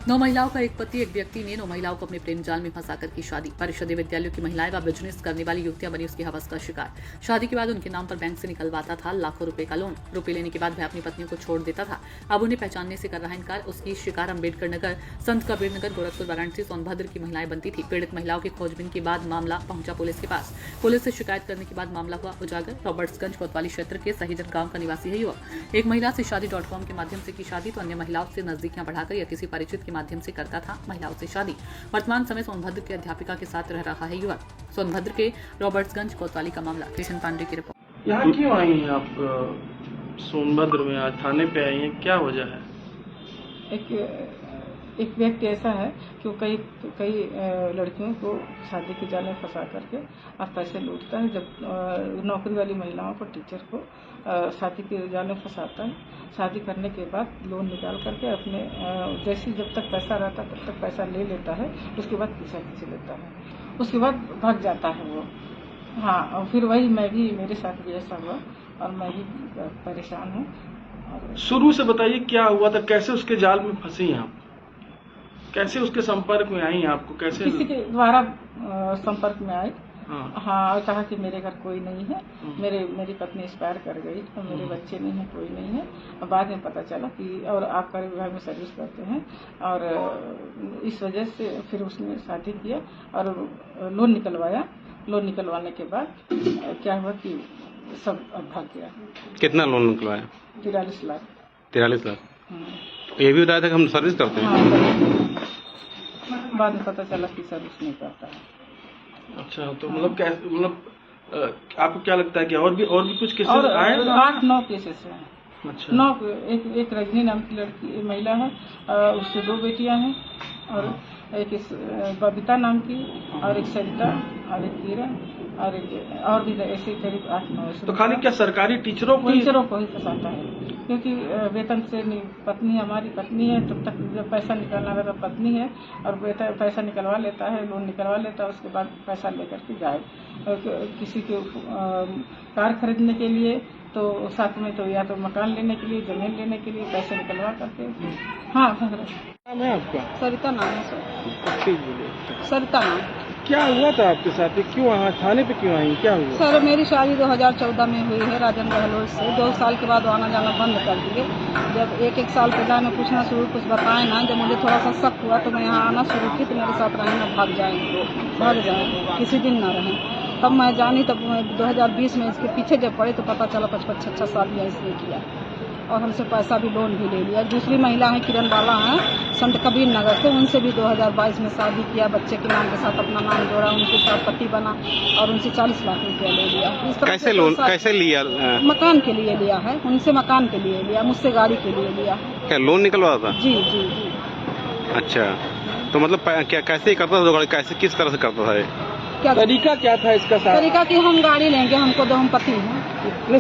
9 महिलाओं का एक पति। एक व्यक्ति ने 9 महिलाओं को अपने प्रेम जाल में फंसाकर की शादी। परिषदीय विद्यालयों की महिलाएं व बिजनेस करने वाली युवतियां बनी उसकी हवस का शिकार। शादी के बाद उनके नाम पर बैंक से निकलवाता था लाखों रुपए का लोन। रुपए लेने के बाद वह अपनी पत्नियों को छोड़ देता था। अब उन्हें पहचानने से कर रहा इनकार। उसकी शिकार अम्बेडकर नगर, संत कबीर नगर, गोरखपुर, वाराणसी, सोनभद्र की महिलाएं बनती थी। पीड़ित महिलाओं की खोजबीन के बाद मामला पहुंचा पुलिस के पास। पुलिस से शिकायत करने के बाद मामला हुआ उजागर। रॉबर्ट्सगंज कोतवाली क्षेत्र के सहीजन गांव का निवासी है युवक। एक महिला से शादी.com के माध्यम से की शादी तो अन्य महिलाओं से नजदीकियां बढ़ाकर या किसी परिचित के माध्यम से करता था महिलाओं से शादी। वर्तमान समय सोनभद्र के अध्यापिका के साथ रह रहा है युवक। सोनभद्र के रॉबर्ट्सगंज कोतवाली का मामला। किशन पांडे की रिपोर्ट। यहाँ क्यों आई हैं आप? सोनभद्र में आज थाने पे आई हैं, क्या वजह है? एक व्यक्ति ऐसा है कि वो कई लड़कियों को शादी के जाल में फंसा करके और पैसे लूटता है। जब नौकरी वाली महिलाओं को, टीचर को शादी के जाल में फंसाता है। शादी करने के बाद लोन निकाल करके अपने जैसे जब तक पैसा रहता है तब तक पैसा ले लेता है। उसके बाद पीछा खींच लेता है, उसके बाद भाग जाता है वो। हाँ, और फिर वही मेरे साथ भी ऐसा हुआ और मैं भी परेशान हूँ। शुरू से बताइए क्या हुआ था, कैसे उसके जाल में फंसी आप, कैसे उसके संपर्क में आई? आपको कैसे? किसी के द्वारा संपर्क में आई। हाँ, कहा कि मेरे घर कोई नहीं है, मेरी पत्नी एक्सपायर कर गई और मेरे बच्चे नहीं हैं, कोई नहीं है। और बाद में पता चला कि और आप कार्य विभाग में सर्विस करते हैं और इस वजह से फिर उसने शादी किया और लोन निकलवाया। लोन निकलवाने के बाद क्या हुआ कि सब भाग गया। कितना लोन निकलवाया? 43 लाख। 43 लाख। ये भी बताया था कि हम सर्विस करते हैं। बाद में पता चला कि सर्विस नहीं करता है। अच्छा, तो मतलब आपको क्या लगता है कि और भी कुछ केसेस आए? 8-9 केसेस हैं। अच्छा। 9। एक रजनी नाम की लड़की महिला है, उससे 2 बेटियां हैं और एक बबीता नाम की और एक सरिता और एक किरण और भी ऐसे करीब 8-9। तो खाली क्या सरकारी टीचरों को ही फंसाता है? क्योंकि वेतन से पत्नी हमारी पत्नी है, तब तक जब पैसा निकालना रहता पत्नी है और पैसा निकलवा लेता है, लोन निकलवा लेता है, उसके बाद पैसा लेकर के जाए किसी के कार खरीदने के लिए, तो साथ में तो या तो मकान लेने के लिए, जमीन लेने के लिए पैसे निकलवा करके। हाँ, नाम है आपका? सरिता नाम है सर। ठीक बोलिए। सरिता नाम। क्या हुआ था आपके साथ? क्यों थाने पे क्यों आई? क्या हुआ? सर, मेरी शादी 2014 में हुई है राजन गहलोत से। 2 साल के बाद आना जाना बंद कर दिए। जब एक साल पहले मैं पूछना शुरू, कुछ बताए ना, जब मुझे थोड़ा सा शक हुआ तो मैं यहाँ आना शुरू की तो मेरे साथ रहें ना, भाग जाए किसी दिन ना रहें। तब मैं जानी, तब 2020 में इसके पीछे जब पड़े तो पता चला 55-56 साल में इसने किया और हमसे पैसा भी लोन भी ले लिया। दूसरी महिला है किरण बाला हैं, संत कबीर नगर से, उनसे भी 2022 में शादी किया, बच्चे के नाम के साथ अपना नाम जोड़ा, उनके साथ पति बना और उनसे 40 लाख रुपया ले लिया। इस तरह कैसे लोन कैसे लिया? मकान के लिए लिया है, उनसे मकान के लिए लिया, मुझसे गाड़ी के लिए लिया। क्या लोन निकलवा था? जी। अच्छा, तो मतलब क्या कैसे करता था? कैसे किस तरह से करता था? क्या तरीका क्या था इसका? तरीका कि हम गाड़ी लेंगे, हमको दो, हम पति हैं।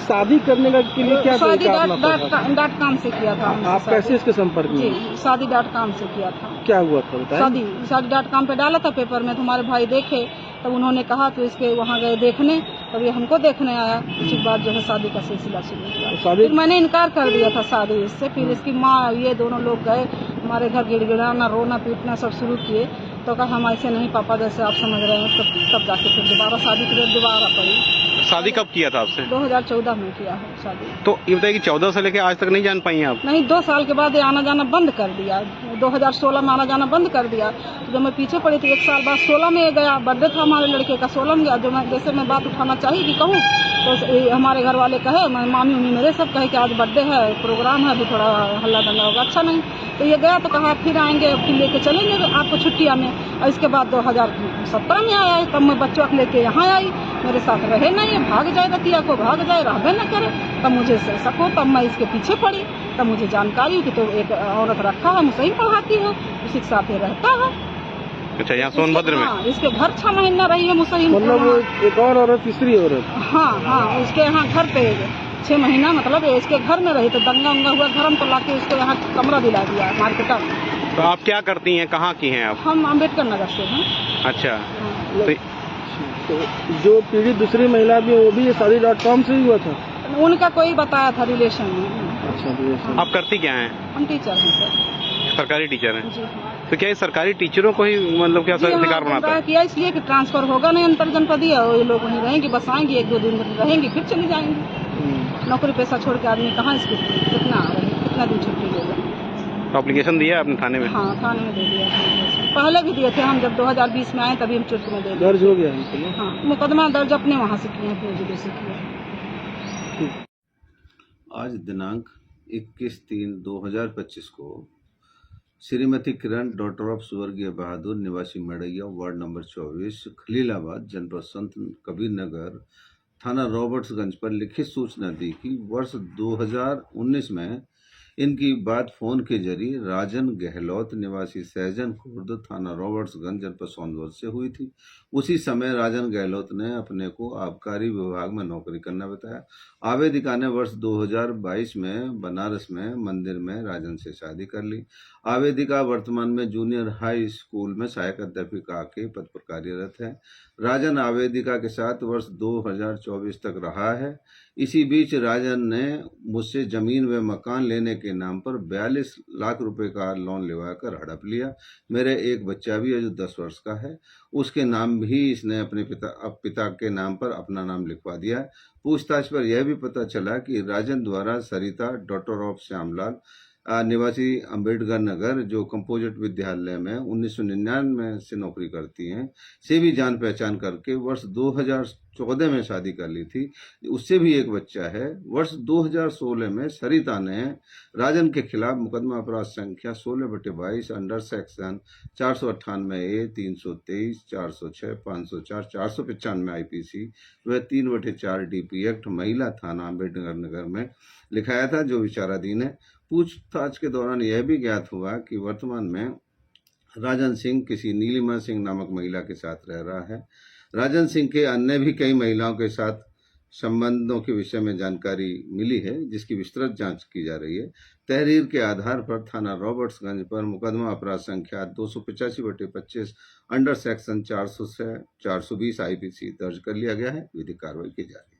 शादी करने के लिए क्या शादी .com से किया था। आप कैसे इसके संपर्क में? जी, शादी.com से किया था। क्या हुआ था बताइए? शादी.com पे डाला था पेपर में, तुम्हारे भाई देखे तब उन्होंने कहा तो इसके वहाँ गए देखने, तब ये हमको देखने आया। उसके बाद जो है शादी का सिलसिला शुरू हुआ। फिर मैंने इनकार कर दिया था शादी इससे। फिर इसकी माँ, ये दोनों लोग गए हमारे घर, गिड़गिड़ाना, रोना पीटना सब शुरू किए। तो कहा हम ऐसे नहीं पापा जैसे आप समझ रहे हैं। तब जाके फिर दोबारा शादी के लिए दोबारा पड़ी। शादी कब किया था आपसे? 2014 में किया है शादी। तो ये बताइए कि 14 से लेकर आज तक नहीं जान पाई आप? नहीं, 2 साल के बाद आना जाना बंद कर दिया। 2016 में आना जाना बंद कर दिया। तो जब मैं पीछे पड़ी तो 1 साल बाद 16 में गया, बर्थडे था हमारे लड़के का, 16 में गया। जो मैं जैसे मैं बात उठाना चाहिए कि कहूँ तो हमारे घर वाले कहे, मामी उमी मेरे सब कहे कि आज बर्थडे है, प्रोग्राम है, अभी थोड़ा हल्ला दंगा होगा, अच्छा नहीं। तो ये गया तो कहा फिर आएंगे, फिर लेके चलेंगे आपको छुट्टियाँ में। और इसके बाद 2017 में आया है, तब मैं बच्चों को लेके यहाँ आई, मेरे साथ रहे नहीं, भाग जाए, रतिया को भाग जाए, रहबे न करे। तब मुझे शक हो, तब मैं इसके पीछे पड़ी। तब मुझे जानकारी कि तो एक औरत रखा है, मुझे ही पढ़ाती है, उसी के साथ रहता है। अच्छा, यहाँ सोनभद्र में? इसके घर 6 महीना रही है मुसही। मतलब एक और औरत, तीसरी औरत? हाँ, इसके यहाँ घर पे 6 महीना, मतलब इसके घर में रही। तो दंगा उंगा हुआ, घर में तो लाके उसको यहाँ कमरा दिला दिया मार्केट में। तो आप क्या करती हैं, कहाँ की हैं आप? हम अम्बेडकर नगर से हैं। अच्छा, तो जो पीड़ित दूसरी महिला भी, वो भी शादी.com से ही हुआ था? उनका कोई बताया था रिलेशन में। अच्छा, आप करती क्या हैं? हम टीचर हैं सर। सरकारी टीचर हैं। जी हाँ। तो क्या ये सरकारी टीचरों को ही मतलब क्या जी हाँ, शिकार बनाता है? किया इसलिए कि ट्रांसफर होगा नहीं अंतर जनपदीय, और ये लोग वहीं रहेंगे, बस आएंगे 1-2 दिन रहेंगी फिर चली जाएंगी। नौकरी पैसा छोड़ के आदमी कहाँ इसके कितना दिन छुट्टी लेगा। तो एप्लीकेशन दिया आपने थाने में? हाँ, थाने में दे दिया था। पहले भी दिए थे हम, जब 2020 में आए तभी हम चुटकी में दे दिए। दर्ज हो गया? हाँ, मुकदमा दर्ज अपने वहाँ से किए हैं, जिले से किया। आज दिनांक 21/3/2025 को श्रीमती किरण डॉटर ऑफ स्वर्गीय बहादुर निवासी मड़ैया वार्ड नंबर 24 खलीलाबाद जनपद संत कबीर नगर थाना रॉबर्ट्सगंज पर लिखित सूचना दी कि वर्ष 2019 में इनकी बात फोन के जरिए राजन गहलोत निवासी सहजन खुर्द थाना रॉबर्ट्सगंज जनपद सोनभद्र से हुई थी। उसी समय राजन गहलोत ने अपने को आबकारी विभाग में नौकरी करना बताया। आवेदिका ने वर्ष 2022 में बनारस में मंदिर में राजन से शादी कर ली। आवेदिका वर्तमान में जूनियर हाई स्कूल में सहायक अध्यापिका के पद पर कार्यरत है। राजन आवेदिका के साथ वर्ष 2024 तक रहा है। इसी बीच राजन ने मुझसे जमीन व मकान लेने के नाम पर 42 लाख रुपए का लोन लेवाकर हड़प लिया। मेरे एक बच्चा भी है जो 10 वर्ष का है, उसके नाम भी इसने अपने पिता के नाम पर अपना नाम लिखवा दिया। पूछताछ पर यह भी पता चला कि राजन द्वारा सरिता डॉटर ऑफ श्यामलाल निवासी अंबेडकर नगर जो कंपोजिट विद्यालय में 1999 से नौकरी करती हैं से भी जान पहचान करके वर्ष 2014 में शादी कर ली थी। उससे भी एक बच्चा है। वर्ष 2016 में सरिता ने राजन के खिलाफ मुकदमा अपराध संख्या 16/22 अंडर सेक्शन 498A 323 406 504 495 IPC व 3/4 DP एक्ट महिला थाना अंबेडकर नगर में लिखाया था, जो विचाराधीन है। पूछताछ के दौरान यह भी ज्ञात हुआ कि वर्तमान में राजन सिंह किसी नीलिमा सिंह नामक महिला के साथ रह रहा है। राजन सिंह के अन्य भी कई महिलाओं के साथ संबंधों के विषय में जानकारी मिली है, जिसकी विस्तृत जांच की जा रही है। तहरीर के आधार पर थाना रॉबर्ट्सगंज पर मुकदमा अपराध संख्या 285/25 अंडर सेक्शन 400 से 420 IPC दर्ज कर लिया गया है। विधिक कार्रवाई की जा रही है।